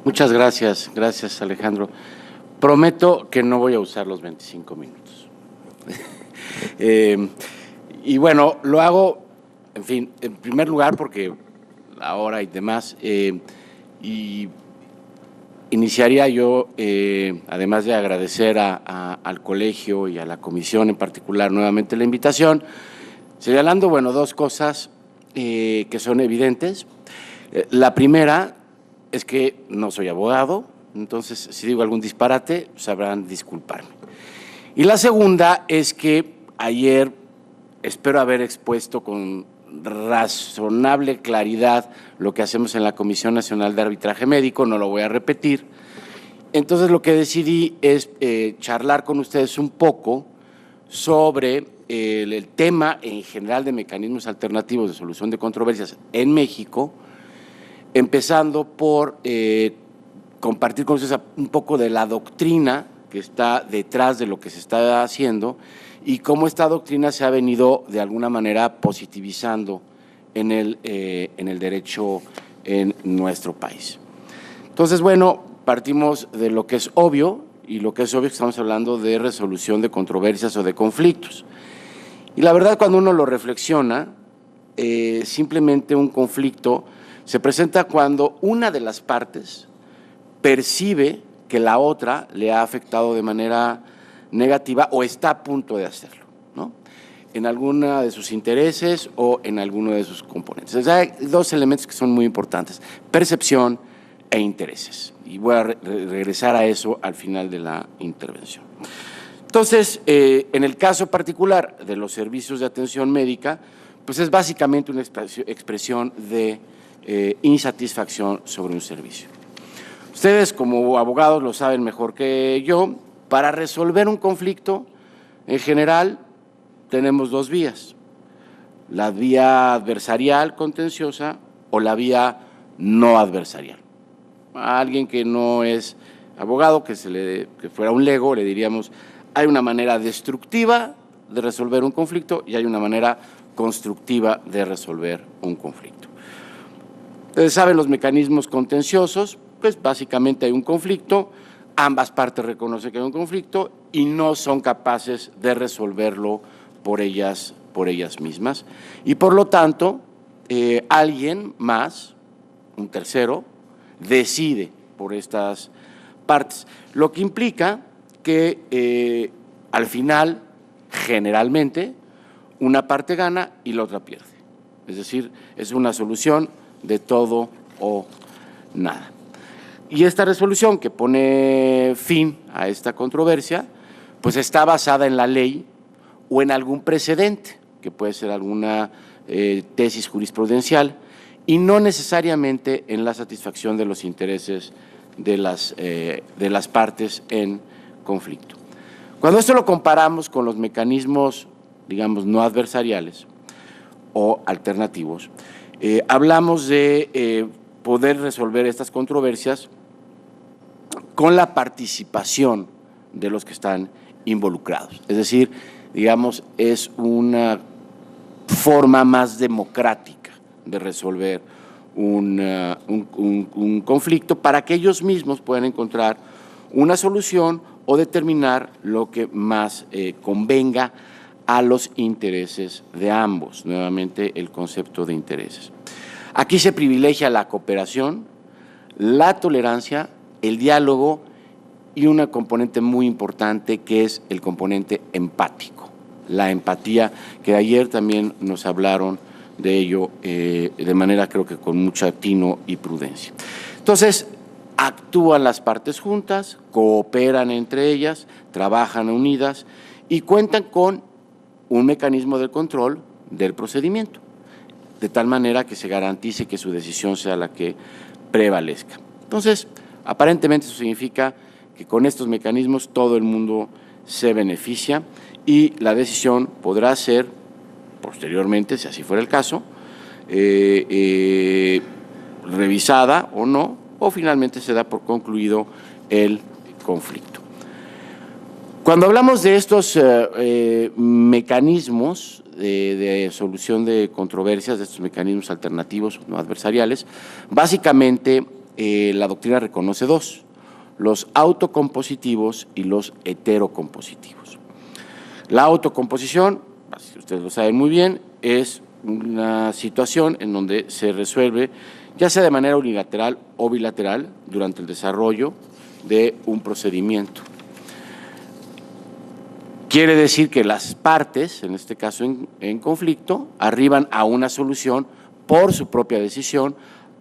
Muchas gracias, gracias Alejandro. Prometo que no voy a usar los 25 minutos. Y bueno, lo hago, en fin, en primer lugar porque la hora y demás, y iniciaría yo, además de agradecer al colegio y a la comisión en particular nuevamente la invitación, señalando, bueno, dos cosas que son evidentes. La primera es que no soy abogado, entonces si digo algún disparate, sabrán disculparme. Y la segunda es que ayer espero haber expuesto con razonable claridad lo que hacemos en la Comisión Nacional de Arbitraje Médico, no lo voy a repetir. Entonces lo que decidí es charlar con ustedes un poco sobre el tema en general de mecanismos alternativos de solución de controversias en México, empezando por compartir con ustedes un poco de la doctrina que está detrás de lo que se está haciendo y cómo esta doctrina se ha venido de alguna manera positivizando en el derecho en nuestro país. Entonces, bueno, partimos de lo que es obvio, y lo que es obvio es que estamos hablando de resolución de controversias o de conflictos. Y la verdad, cuando uno lo reflexiona, simplemente un conflicto se presenta cuando una de las partes percibe que la otra le ha afectado de manera negativa o está a punto de hacerlo, ¿no? En alguna de sus intereses o en alguno de sus componentes. O sea, hay dos elementos que son muy importantes: percepción e intereses. Y voy a regresar a eso al final de la intervención. Entonces, en el caso particular de los servicios de atención médica, pues es básicamente una expresión de insatisfacción sobre un servicio. Ustedes como abogados lo saben mejor que yo. Para resolver un conflicto, en general, tenemos dos vías: la vía adversarial contenciosa o la vía no adversarial. A alguien que no es abogado, que fuera un lego, le diríamos: hay una manera destructiva de resolver un conflicto y hay una manera constructiva de resolver un conflicto. Ustedes saben los mecanismos contenciosos, pues básicamente hay un conflicto, ambas partes reconocen que hay un conflicto y no son capaces de resolverlo por ellas mismas. Y por lo tanto, alguien más, un tercero, decide por estas partes, lo que implica que al final, generalmente, una parte gana y la otra pierde. Es decir, es una solución de todo o nada. Y esta resolución que pone fin a esta controversia, pues está basada en la ley o en algún precedente, que puede ser alguna tesis jurisprudencial, y no necesariamente en la satisfacción de los intereses de las partes en conflicto. Cuando esto lo comparamos con los mecanismos, digamos, no adversariales o alternativos, hablamos de poder resolver estas controversias con la participación de los que están involucrados. Es decir, digamos, es una forma más democrática de resolver un conflicto para que ellos mismos puedan encontrar una solución o determinar lo que más convenga a los intereses de ambos. Nuevamente, el concepto de intereses. Aquí se privilegia la cooperación, la tolerancia, el diálogo y una componente muy importante que es el componente empático, la empatía, que ayer también nos hablaron de ello de manera, creo que con mucho tino y prudencia. Entonces, actúan las partes juntas, cooperan entre ellas, trabajan unidas y cuentan con un mecanismo de control del procedimiento, de tal manera que se garantice que su decisión sea la que prevalezca. Entonces, aparentemente eso significa que con estos mecanismos todo el mundo se beneficia y la decisión podrá ser posteriormente, si así fuera el caso, revisada o no, o finalmente se da por concluido el conflicto. Cuando hablamos de estos mecanismos de solución de controversias, de estos mecanismos alternativos no adversariales, básicamente la doctrina reconoce dos: los autocompositivos y los heterocompositivos. La autocomposición, si ustedes lo saben muy bien, es una situación en donde se resuelve, ya sea de manera unilateral o bilateral, durante el desarrollo de un procedimiento. Quiere decir que las partes, en este caso en conflicto, arriban a una solución por su propia decisión,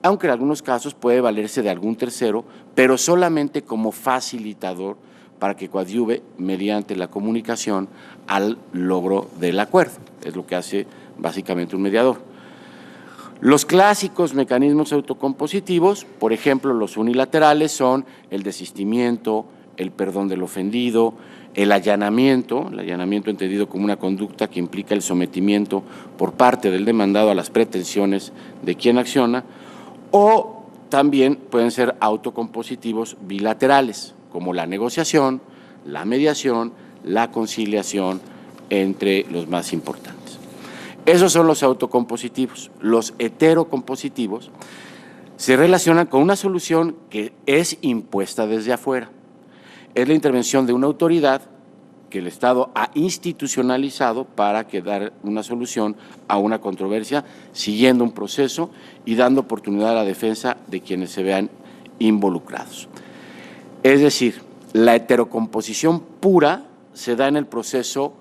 aunque en algunos casos puede valerse de algún tercero, pero solamente como facilitador para que coadyuve mediante la comunicación al logro del acuerdo. Es lo que hace básicamente un mediador. Los clásicos mecanismos autocompositivos, por ejemplo, los unilaterales, son el desistimiento, el perdón del ofendido, el allanamiento entendido como una conducta que implica el sometimiento por parte del demandado a las pretensiones de quien acciona, o también pueden ser autocompositivos bilaterales, como la negociación, la mediación, la conciliación, entre los más importantes. Esos son los autocompositivos. Los heterocompositivos se relacionan con una solución que es impuesta desde afuera. Es la intervención de una autoridad que el Estado ha institucionalizado para dar una solución a una controversia, siguiendo un proceso y dando oportunidad a la defensa de quienes se vean involucrados. Es decir, la heterocomposición pura se da en el proceso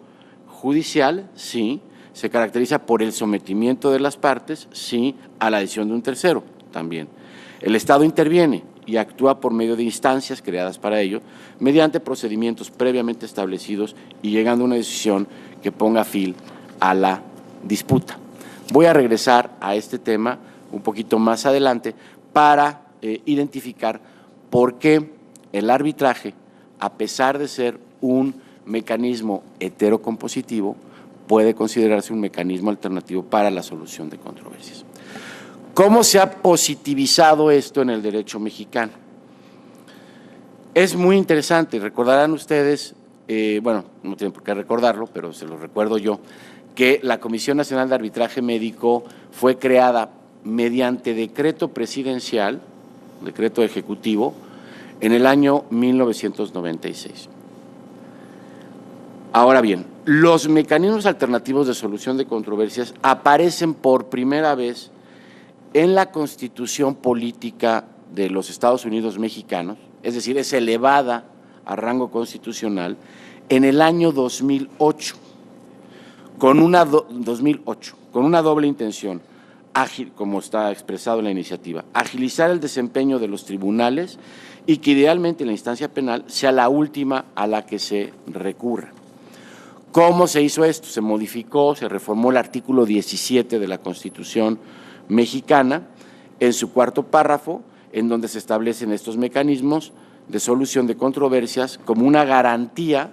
judicial, sí, se caracteriza por el sometimiento de las partes, sí, a la decisión de un tercero, también. El Estado interviene y actúa por medio de instancias creadas para ello, mediante procedimientos previamente establecidos y llegando a una decisión que ponga fin a la disputa. Voy a regresar a este tema un poquito más adelante para identificar por qué el arbitraje, a pesar de ser un mecanismo heterocompositivo, puede considerarse un mecanismo alternativo para la solución de controversias. ¿Cómo se ha positivizado esto en el derecho mexicano? Es muy interesante. Recordarán ustedes, bueno, no tienen por qué recordarlo, pero se lo recuerdo yo, que la Comisión Nacional de Arbitraje Médico fue creada mediante decreto presidencial, decreto ejecutivo, en el año 1996. Ahora bien, los mecanismos alternativos de solución de controversias aparecen por primera vez en la Constitución Política de los Estados Unidos Mexicanos, es decir, es elevada a rango constitucional en el año 2008, con una doble intención, como está expresado en la iniciativa, agilizar el desempeño de los tribunales y que idealmente la instancia penal sea la última a la que se recurra. ¿Cómo se hizo esto? Se modificó, se reformó el artículo 17 de la Constitución mexicana en su cuarto párrafo, en donde se establecen estos mecanismos de solución de controversias como una garantía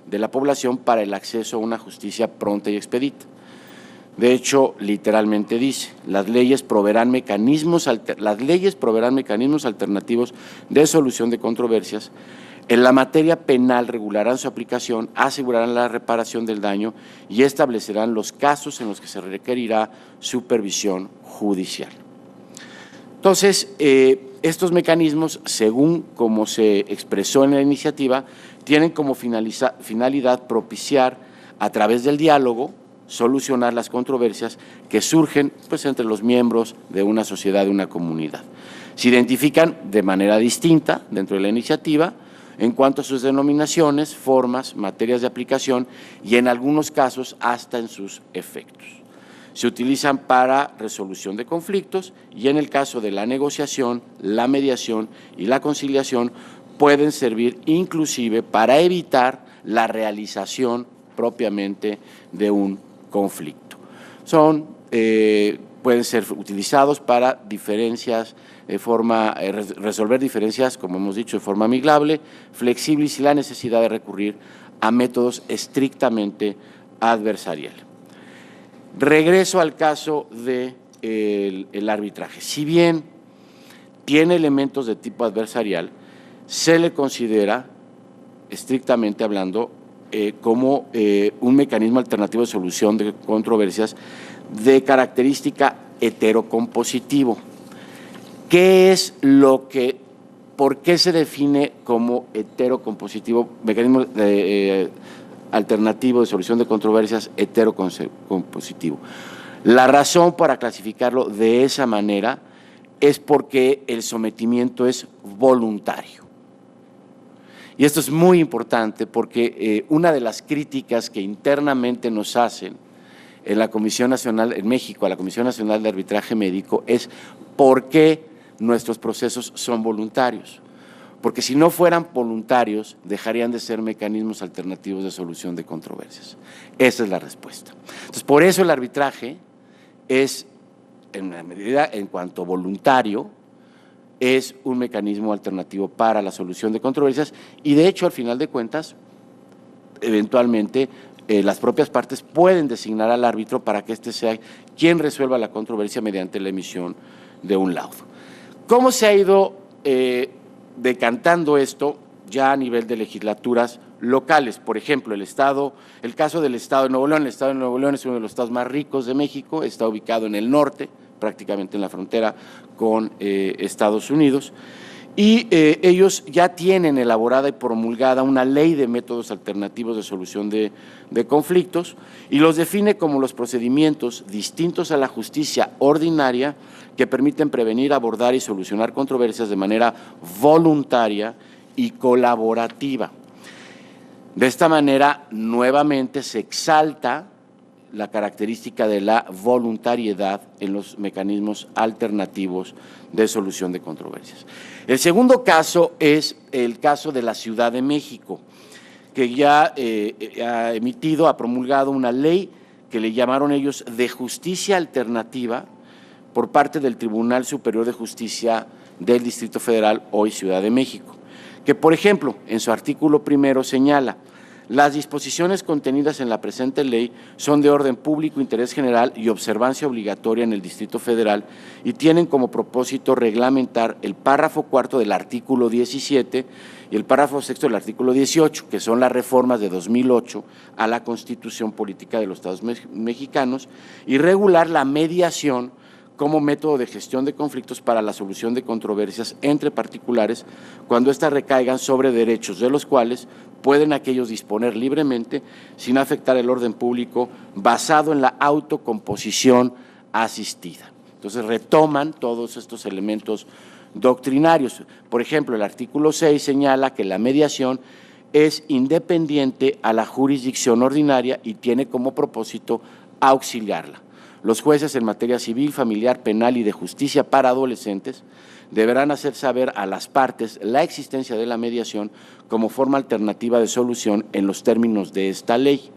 de la población para el acceso a una justicia pronta y expedita. De hecho, literalmente dice, las leyes proveerán mecanismos alternativos de solución de controversias. En la materia penal regularán su aplicación, asegurarán la reparación del daño y establecerán los casos en los que se requerirá supervisión judicial. Entonces, estos mecanismos, según como se expresó en la iniciativa, tienen como finalidad propiciar a través del diálogo, solucionar las controversias que surgen entre los miembros de una sociedad, de una comunidad. Se identifican de manera distinta dentro de la iniciativa en cuanto a sus denominaciones, formas, materias de aplicación y en algunos casos hasta en sus efectos. Se utilizan para resolución de conflictos y en el caso de la negociación, la mediación y la conciliación pueden servir inclusive para evitar la realización propiamente de un conflicto. Pueden ser utilizados para resolver diferencias, como hemos dicho, de forma amigable, flexible y sin la necesidad de recurrir a métodos estrictamente adversariales. Regreso al caso del arbitraje. Si bien tiene elementos de tipo adversarial, se le considera, estrictamente hablando, como un mecanismo alternativo de solución de controversias de característica heterocompositivo. ¿Qué es lo que, por qué se define como heterocompositivo, mecanismo alternativo de solución de controversias heterocompositivo? La razón para clasificarlo de esa manera es porque el sometimiento es voluntario. Y esto es muy importante porque una de las críticas que internamente nos hacen en la Comisión Nacional, en México, a la Comisión Nacional de Arbitraje Médico, es por qué nuestros procesos son voluntarios. Porque si no fueran voluntarios, dejarían de ser mecanismos alternativos de solución de controversias. Esa es la respuesta. Entonces, por eso el arbitraje es, en la medida en cuanto voluntario, es un mecanismo alternativo para la solución de controversias y, de hecho, al final de cuentas, eventualmente, las propias partes pueden designar al árbitro para que éste sea quien resuelva la controversia mediante la emisión de un laudo. ¿Cómo se ha ido decantando esto ya a nivel de legislaturas locales? Por ejemplo, el caso del Estado de Nuevo León. El Estado de Nuevo León es uno de los estados más ricos de México, está ubicado en el norte, prácticamente en la frontera con Estados Unidos, y ellos ya tienen elaborada y promulgada una ley de métodos alternativos de solución de conflictos y los define como los procedimientos distintos a la justicia ordinaria que permiten prevenir, abordar y solucionar controversias de manera voluntaria y colaborativa. De esta manera, nuevamente se exalta la característica de la voluntariedad en los mecanismos alternativos de solución de controversias. El segundo caso es el caso de la Ciudad de México, que ya ha promulgado una ley que le llamaron ellos de justicia alternativa por parte del Tribunal Superior de Justicia del Distrito Federal, hoy Ciudad de México, que, por ejemplo, en su artículo primero señala: las disposiciones contenidas en la presente ley son de orden público, interés general y observancia obligatoria en el Distrito Federal y tienen como propósito reglamentar el párrafo cuarto del artículo 17 y el párrafo sexto del artículo 18, que son las reformas de 2008 a la Constitución Política de los Estados Mexicanos, y regular la mediación como método de gestión de conflictos para la solución de controversias entre particulares cuando éstas recaigan sobre derechos de los cuales pueden aquellos disponer libremente sin afectar el orden público, basado en la autocomposición asistida. Entonces retoman todos estos elementos doctrinarios. Por ejemplo, el artículo 6 señala que la mediación es independiente a la jurisdicción ordinaria y tiene como propósito auxiliarla. Los jueces en materia civil, familiar, penal y de justicia para adolescentes deberán hacer saber a las partes la existencia de la mediación como forma alternativa de solución en los términos de esta ley.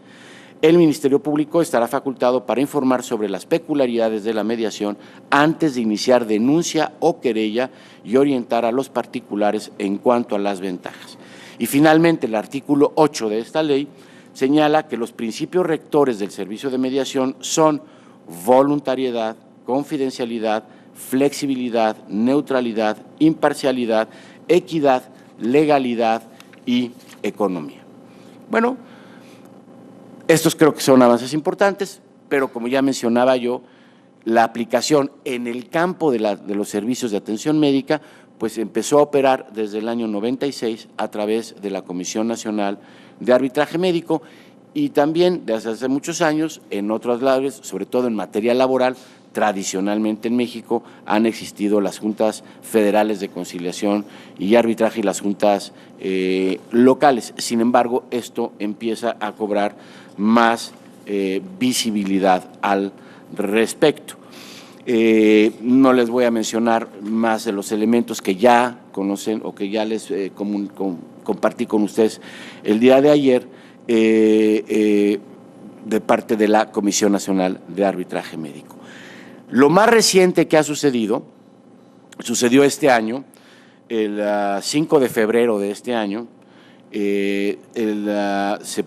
El Ministerio Público estará facultado para informar sobre las peculiaridades de la mediación antes de iniciar denuncia o querella y orientar a los particulares en cuanto a las ventajas. Y finalmente, el artículo 8 de esta ley señala que los principios rectores del servicio de mediación son voluntariedad, confidencialidad, flexibilidad, neutralidad, imparcialidad, equidad, legalidad y economía. Bueno, estos creo que son avances importantes, pero como ya mencionaba yo, la aplicación en el campo de los servicios de atención médica pues empezó a operar desde el año 96 a través de la Comisión Nacional de Arbitraje Médico y también desde hace muchos años en otros lados, sobre todo en materia laboral. Tradicionalmente en México han existido las juntas federales de conciliación y arbitraje y las juntas locales. Sin embargo, esto empieza a cobrar más visibilidad al respecto. No les voy a mencionar más de los elementos que ya conocen o que ya les compartí con ustedes el día de ayer, de parte de la Comisión Nacional de Arbitraje Médico. Lo más reciente que ha sucedió este año, el 5 de febrero de este año, se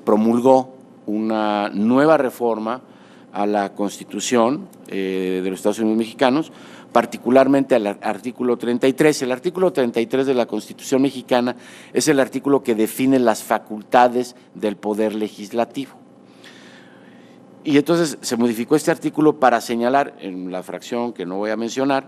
promulgó una nueva reforma a la Constitución de los Estados Unidos mexicanos, particularmente al artículo 33. El artículo 33 de la Constitución mexicana es el artículo que define las facultades del Poder Legislativo. Y entonces se modificó este artículo para señalar, en la fracción que no voy a mencionar,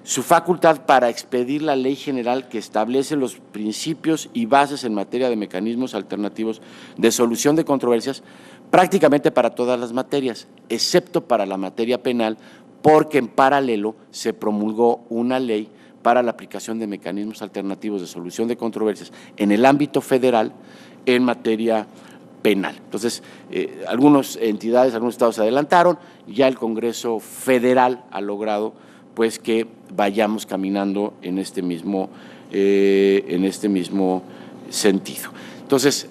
su facultad para expedir la ley general que establece los principios y bases en materia de mecanismos alternativos de solución de controversias prácticamente para todas las materias, excepto para la materia penal, porque en paralelo se promulgó una ley para la aplicación de mecanismos alternativos de solución de controversias en el ámbito federal en materia penal. Entonces, algunas entidades, algunos estados se adelantaron, ya el Congreso Federal ha logrado pues que vayamos caminando en este mismo sentido. Entonces,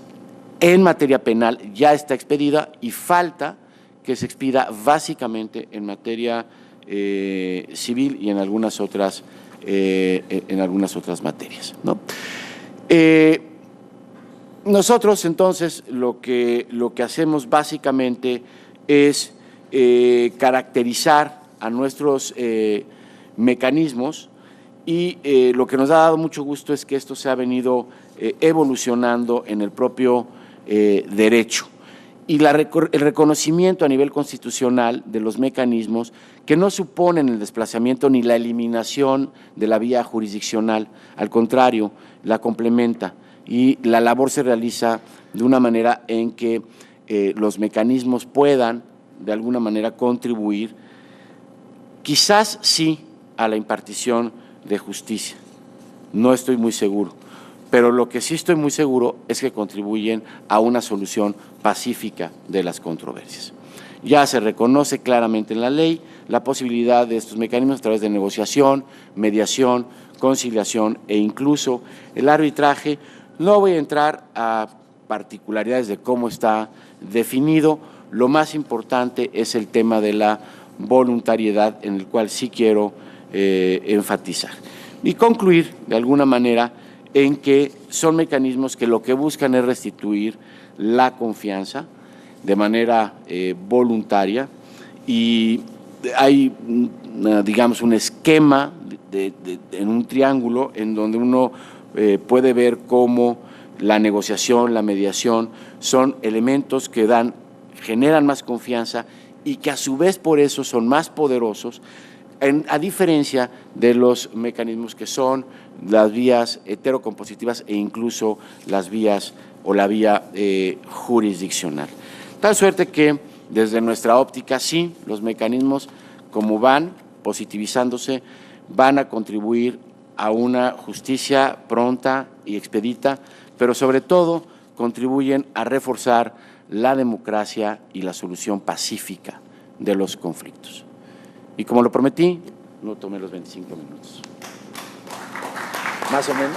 en materia penal ya está expedida y falta que se expida básicamente en materia civil y en algunas otras materias, ¿no? Nosotros entonces lo que hacemos básicamente es caracterizar a nuestros mecanismos y lo que nos ha dado mucho gusto es que esto se ha venido evolucionando en el propio derecho y el reconocimiento a nivel constitucional de los mecanismos que no suponen el desplazamiento ni la eliminación de la vía jurisdiccional, al contrario, la complementa y la labor se realiza de una manera en que los mecanismos puedan de alguna manera contribuir, quizás sí, a la impartición de justicia. No estoy muy seguro, pero lo que sí estoy muy seguro es que contribuyen a una solución pacífica de las controversias. Ya se reconoce claramente en la ley la posibilidad de estos mecanismos a través de negociación, mediación, conciliación e incluso el arbitraje. No voy a entrar a particularidades de cómo está definido, lo más importante es el tema de la voluntariedad en el cual sí quiero enfatizar y concluir de alguna manera en que son mecanismos que lo que buscan es restituir la confianza de manera voluntaria y hay, digamos, un esquema en un triángulo en donde uno puede ver cómo la negociación, la mediación son elementos que generan más confianza y que a su vez por eso son más poderosos a diferencia de los mecanismos que son las vías heterocompositivas e incluso las vías o la vía jurisdiccional. Tal suerte que desde nuestra óptica sí, los mecanismos como van positivizándose van a contribuir a una justicia pronta y expedita, pero sobre todo contribuyen a reforzar la democracia y la solución pacífica de los conflictos. Y como lo prometí, no tomé los 25 minutos. Más o menos.